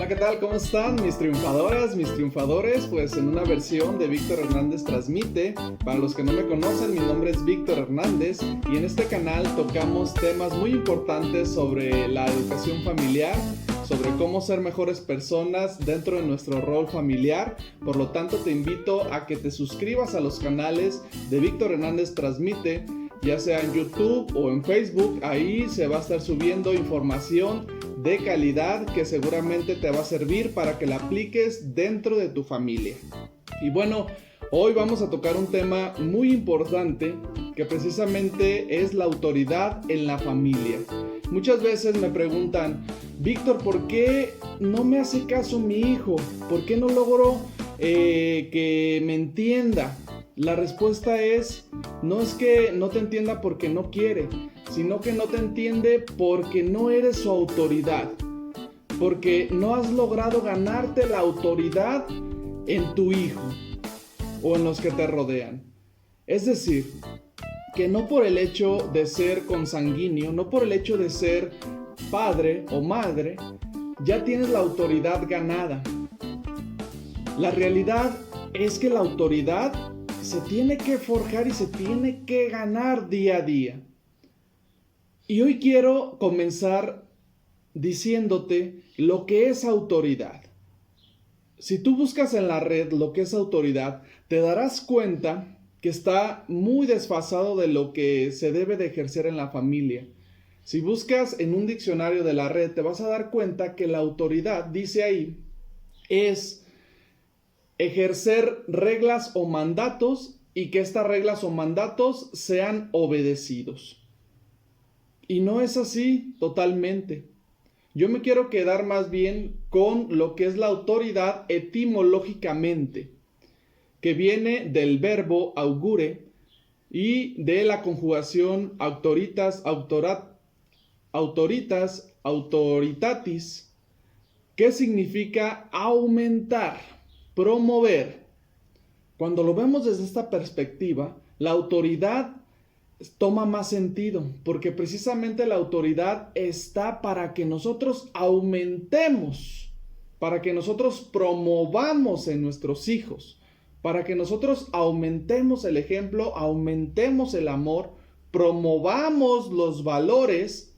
Hola, ¿qué tal? ¿Cómo están mis triunfadoras, mis triunfadores? Pues en una versión de Víctor Hernández Transmite. Para los que no me conocen, mi nombre es Víctor Hernández y en este canal tocamos temas muy importantes sobre la educación familiar, sobre cómo ser mejores personas dentro de nuestro rol familiar. Por lo tanto, te invito a que te suscribas a los canales de Víctor Hernández Transmite, ya sea en YouTube o en Facebook. Ahí se va a estar subiendo información de calidad que seguramente te va a servir para que la apliques dentro de tu familia. Y bueno, hoy vamos a tocar un tema muy importante que precisamente es la autoridad en la familia. Muchas veces me preguntan: Víctor, ¿por qué no me hace caso mi hijo? ¿Por qué no logro que me entienda? La respuesta es: no es que no te entienda porque no quiere, sino que no te entiende porque no eres su autoridad, porque no has logrado ganarte la autoridad en tu hijo o en los que te rodean. Es decir, que no por el hecho de ser consanguíneo, no por el hecho de ser padre o madre, ya tienes la autoridad ganada. La realidad es que la autoridad se tiene que forjar y se tiene que ganar día a día. Y hoy quiero comenzar diciéndote lo que es autoridad. Si tú buscas en la red lo que es autoridad, te darás cuenta que está muy desfasado de lo que se debe de ejercer en la familia. Si buscas en un diccionario de la red, te vas a dar cuenta que la autoridad, dice ahí, es ejercer reglas o mandatos y que estas reglas o mandatos sean obedecidos. Y no es así totalmente. Yo me quiero quedar más bien con lo que es la autoridad etimológicamente, que viene del verbo augure y de la conjugación auctoritas, autoritatis, que significa aumentar, promover. Cuando lo vemos desde esta perspectiva, la autoridad toma más sentido, porque precisamente la autoridad está para que nosotros aumentemos, para que nosotros promovamos en nuestros hijos, para que nosotros aumentemos el ejemplo, aumentemos el amor, promovamos los valores.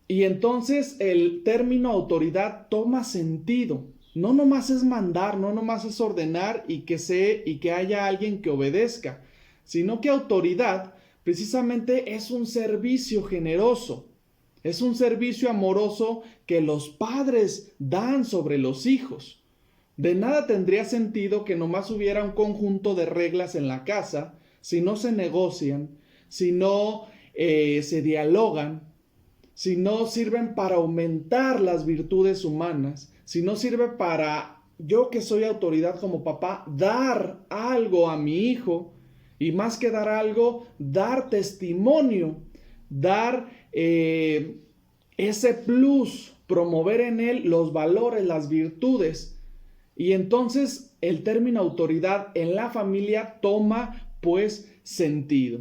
Y entonces el término autoridad toma sentido. No nomás es mandar, no nomás es ordenar y que haya alguien que obedezca, sino que autoridad precisamente es un servicio generoso, es un servicio amoroso que los padres dan sobre los hijos. De nada tendría sentido que nomás hubiera un conjunto de reglas en la casa si no se negocian, si no se dialogan, si no sirven para aumentar las virtudes humanas, si no sirve para yo, que soy autoridad como papá, dar algo a mi hijo, y más que dar algo, dar testimonio, dar ese plus, promover en él los valores, las virtudes. Y entonces el término autoridad en la familia toma pues sentido.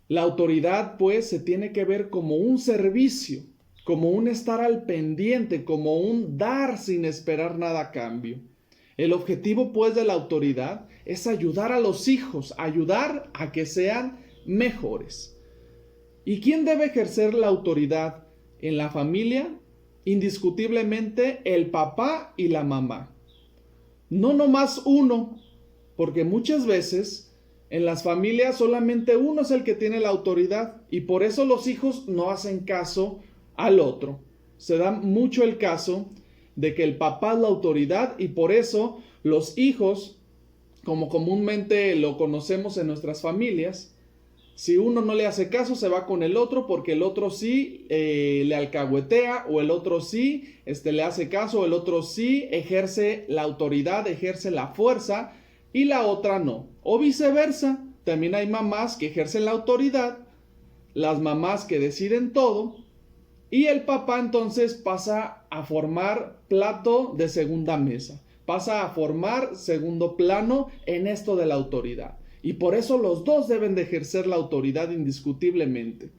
La autoridad pues se tiene que ver como un servicio, como un estar al pendiente, como un dar sin esperar nada a cambio. El objetivo pues de la autoridad es ayudar a los hijos, ayudar a que sean mejores. ¿Y quién debe ejercer la autoridad en la familia? Indiscutiblemente el papá y la mamá. No nomás uno, porque muchas veces en las familias solamente uno es el que tiene la autoridad y por eso los hijos no hacen caso al otro. Se da mucho el caso de que el papá es la autoridad y por eso los hijos, como comúnmente lo conocemos en nuestras familias, si uno no le hace caso se va con el otro porque el otro sí le alcahuetea, o el otro sí le hace caso, o el otro sí ejerce la autoridad, ejerce la fuerza y la otra no. O viceversa, también hay mamás que ejercen la autoridad, las mamás que deciden todo, y el papá entonces pasa a formar plato de segunda mesa, pasa a formar segundo plano en esto de la autoridad. Y por eso los dos deben de ejercer la autoridad indiscutiblemente.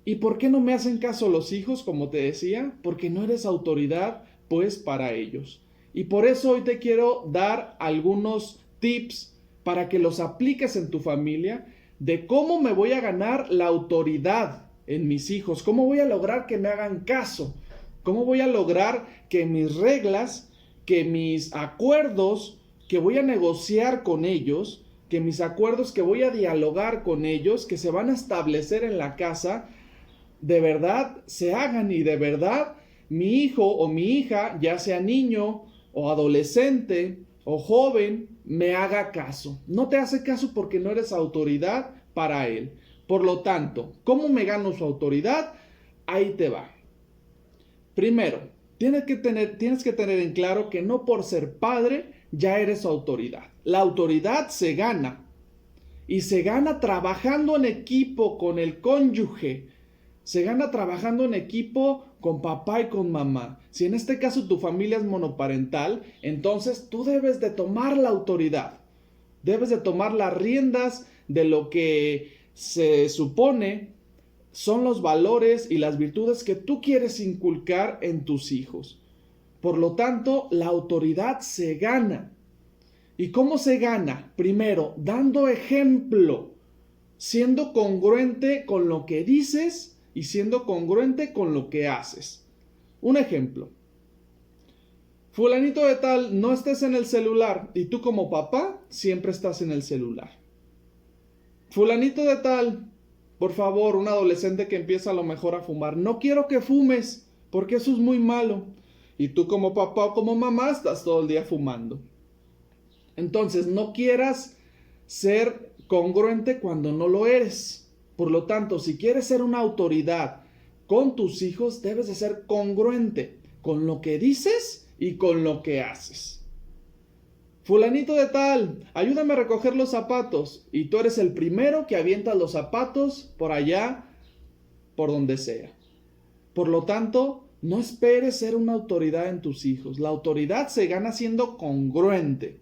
¿Y por qué no me hacen caso los hijos, como te decía? Porque no eres autoridad, pues, para ellos. Y por eso hoy te quiero dar algunos tips para que los apliques en tu familia de cómo me voy a ganar la autoridad en mis hijos, cómo voy a lograr que me hagan caso, cómo voy a lograr que mis reglas, que mis acuerdos que voy a negociar con ellos, que mis acuerdos que voy a dialogar con ellos, que se van a establecer en la casa, de verdad se hagan y de verdad mi hijo o mi hija, ya sea niño o adolescente o joven, me haga caso. No te hace caso porque no eres autoridad para él. Por lo tanto, ¿cómo me gano su autoridad? Ahí te va. Primero, tienes que tener en claro que no por ser padre ya eres su autoridad. La autoridad se gana y se gana trabajando en equipo con el cónyuge. Se gana trabajando en equipo con papá y con mamá. Si en este caso tu familia es monoparental, entonces tú debes de tomar la autoridad. Debes de tomar las riendas de lo que se supone son los valores y las virtudes que tú quieres inculcar en tus hijos. Por lo tanto, la autoridad se gana. ¿Y cómo se gana? Primero, dando ejemplo, siendo congruente con lo que dices y siendo congruente con lo que haces. Un ejemplo. Fulanito de tal, no estés en el celular y tú como papá siempre estás en el celular. Fulanito de tal, por favor, un adolescente que empieza a lo mejor a fumar, no quiero que fumes porque eso es muy malo. Y tú como papá o como mamá estás todo el día fumando. Entonces no quieras ser congruente cuando no lo eres. Por lo tanto, si quieres ser una autoridad con tus hijos, debes de ser congruente con lo que dices y con lo que haces. Fulanito de tal, ayúdame a recoger los zapatos. Y tú eres el primero que avienta los zapatos por allá, por donde sea. Por lo tanto, no esperes ser una autoridad en tus hijos. La autoridad se gana siendo congruente.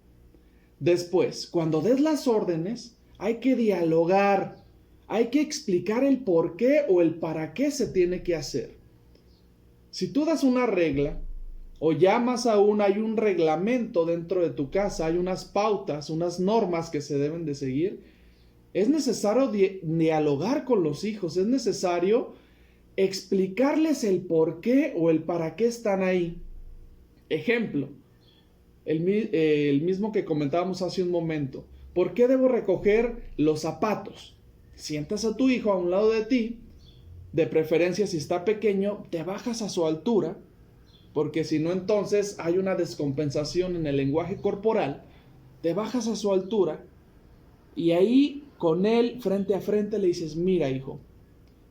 Después, cuando des las órdenes, hay que dialogar. Hay que explicar el por qué o el para qué se tiene que hacer. Si tú das una regla, o ya más aún hay un reglamento dentro de tu casa, hay unas pautas, unas normas que se deben de seguir, es necesario dialogar con los hijos, es necesario explicarles el por qué o el para qué están ahí. Ejemplo, el mismo que comentábamos hace un momento. ¿Por qué debo recoger los zapatos? Sientas a tu hijo a un lado de ti, de preferencia si está pequeño, te bajas a su altura, porque si no entonces hay una descompensación en el lenguaje corporal, te bajas a su altura y ahí con él frente a frente le dices, mira hijo,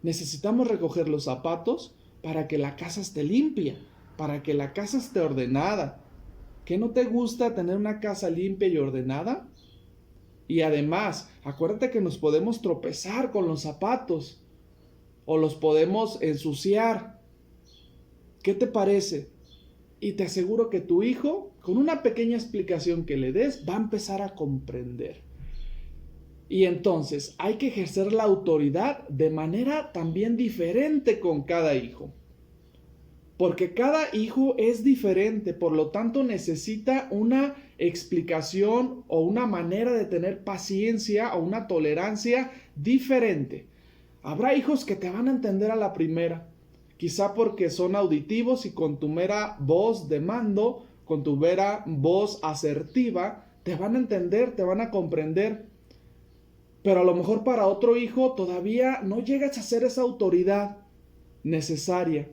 necesitamos recoger los zapatos para que la casa esté limpia, para que la casa esté ordenada. ¿Qué no te gusta tener una casa limpia y ordenada? Y además, acuérdate que nos podemos tropezar con los zapatos o los podemos ensuciar. ¿Qué te parece? Y te aseguro que tu hijo, con una pequeña explicación que le des, va a empezar a comprender. Y entonces hay que ejercer la autoridad de manera también diferente con cada hijo. Porque cada hijo es diferente, por lo tanto necesita una explicación o una manera de tener paciencia o una tolerancia diferente. Habrá hijos que te van a entender a la primera. Quizá porque son auditivos y con tu mera voz de mando, con tu mera voz asertiva, te van a entender, te van a comprender. Pero a lo mejor para otro hijo todavía no llegas a ser esa autoridad necesaria.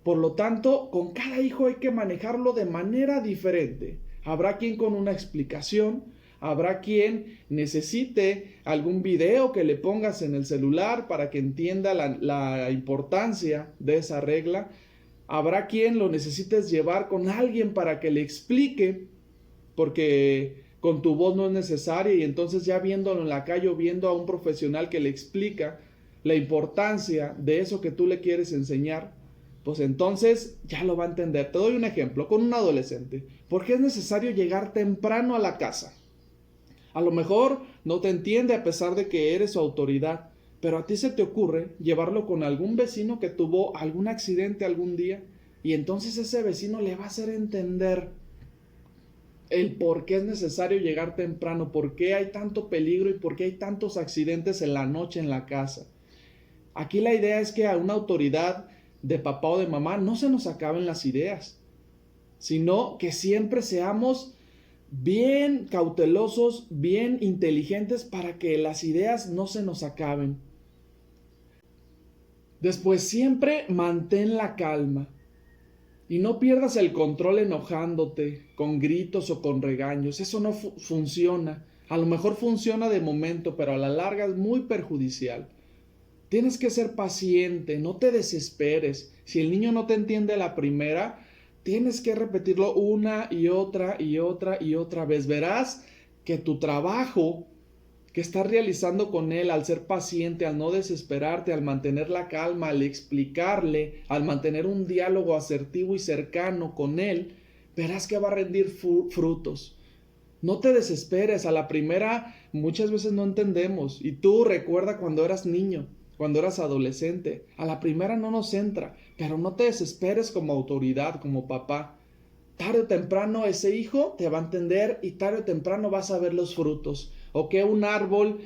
Por lo tanto, con cada hijo hay que manejarlo de manera diferente. Habrá quien con una explicación, habrá quien necesite algún video que le pongas en el celular para que entienda la importancia de esa regla. Habrá quien lo necesites llevar con alguien para que le explique, porque con tu voz no es necesaria y entonces ya viéndolo en la calle o viendo a un profesional que le explica la importancia de eso que tú le quieres enseñar, pues entonces ya lo va a entender. Te doy un ejemplo con un adolescente. ¿Por qué es necesario llegar temprano a la casa? A lo mejor no te entiende a pesar de que eres su autoridad, pero a ti se te ocurre llevarlo con algún vecino que tuvo algún accidente algún día, y entonces ese vecino le va a hacer entender el por qué es necesario llegar temprano, por qué hay tanto peligro y por qué hay tantos accidentes en la noche en la casa. Aquí la idea es que a una autoridad de papá o de mamá no se nos acaben las ideas, sino que siempre seamos bien cautelosos, bien inteligentes para que las ideas no se nos acaben. Después, siempre mantén la calma y no pierdas el control enojándote con gritos o con regaños. Eso no funciona. A lo mejor funciona de momento, pero a la larga es muy perjudicial. Tienes que ser paciente, no te desesperes. Si el niño no te entiende a la primera, tienes que repetirlo una y otra y otra y otra vez. Verás que tu trabajo que estás realizando con él, al ser paciente, al no desesperarte, al mantener la calma, al explicarle, al mantener un diálogo asertivo y cercano con él, verás que va a rendir frutos. No te desesperes, a la primera muchas veces no entendemos. Y tú recuerda cuando eras niño, cuando eras adolescente, a la primera no nos entra, pero no te desesperes como autoridad, como papá. Tarde o temprano ese hijo te va a entender y tarde o temprano vas a ver los frutos. O que un árbol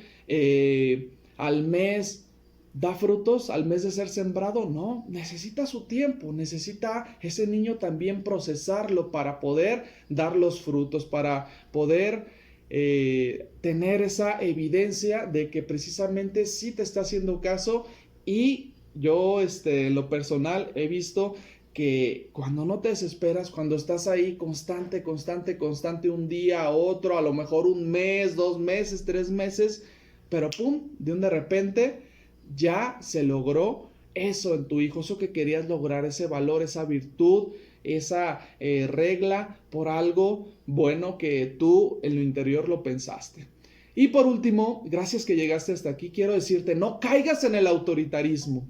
al mes da frutos, al mes de ser sembrado, no, necesita su tiempo, necesita ese niño también procesarlo para poder dar los frutos, para poder tener esa evidencia de que precisamente sí te está haciendo caso. Y yo en lo personal he visto que cuando no te desesperas, cuando estás ahí constante, un día, otro, a lo mejor un mes, 2 meses, 3 meses, pero pum, de repente ya se logró eso en tu hijo, eso que querías lograr, ese valor, esa virtud, esa regla por algo bueno que tú en lo interior lo pensaste. Y por último, gracias que llegaste hasta aquí, quiero decirte, no caigas en el autoritarismo.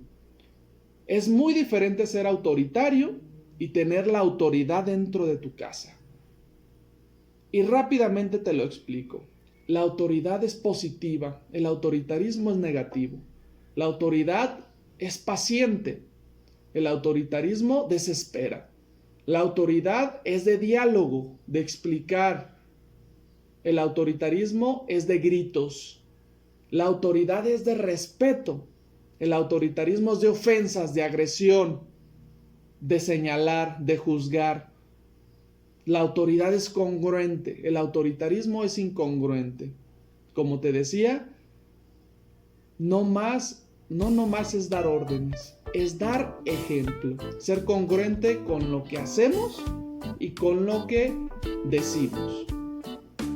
Es muy diferente ser autoritario y tener la autoridad dentro de tu casa. Y rápidamente te lo explico. La autoridad es positiva, el autoritarismo es negativo. La autoridad es paciente, el autoritarismo desespera. La autoridad es de diálogo, de explicar. El autoritarismo es de gritos. La autoridad es de respeto. El autoritarismo es de ofensas, de agresión, de señalar, de juzgar. La autoridad es congruente, el autoritarismo es incongruente. Como te decía, no nomás es dar órdenes, es dar ejemplo, ser congruente con lo que hacemos y con lo que decimos.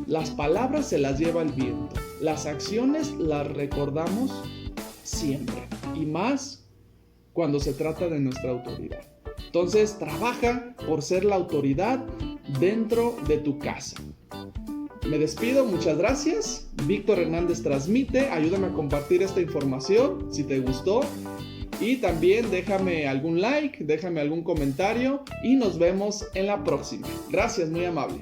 Las palabras se las lleva el viento, las acciones las recordamos siempre, y más cuando se trata de nuestra autoridad. Entonces, trabaja por ser la autoridad dentro de tu casa. Me despido, muchas gracias. Víctor Hernández transmite, ayúdame a compartir esta información si te gustó. Y también déjame algún like, déjame algún comentario y nos vemos en la próxima. Gracias, muy amable.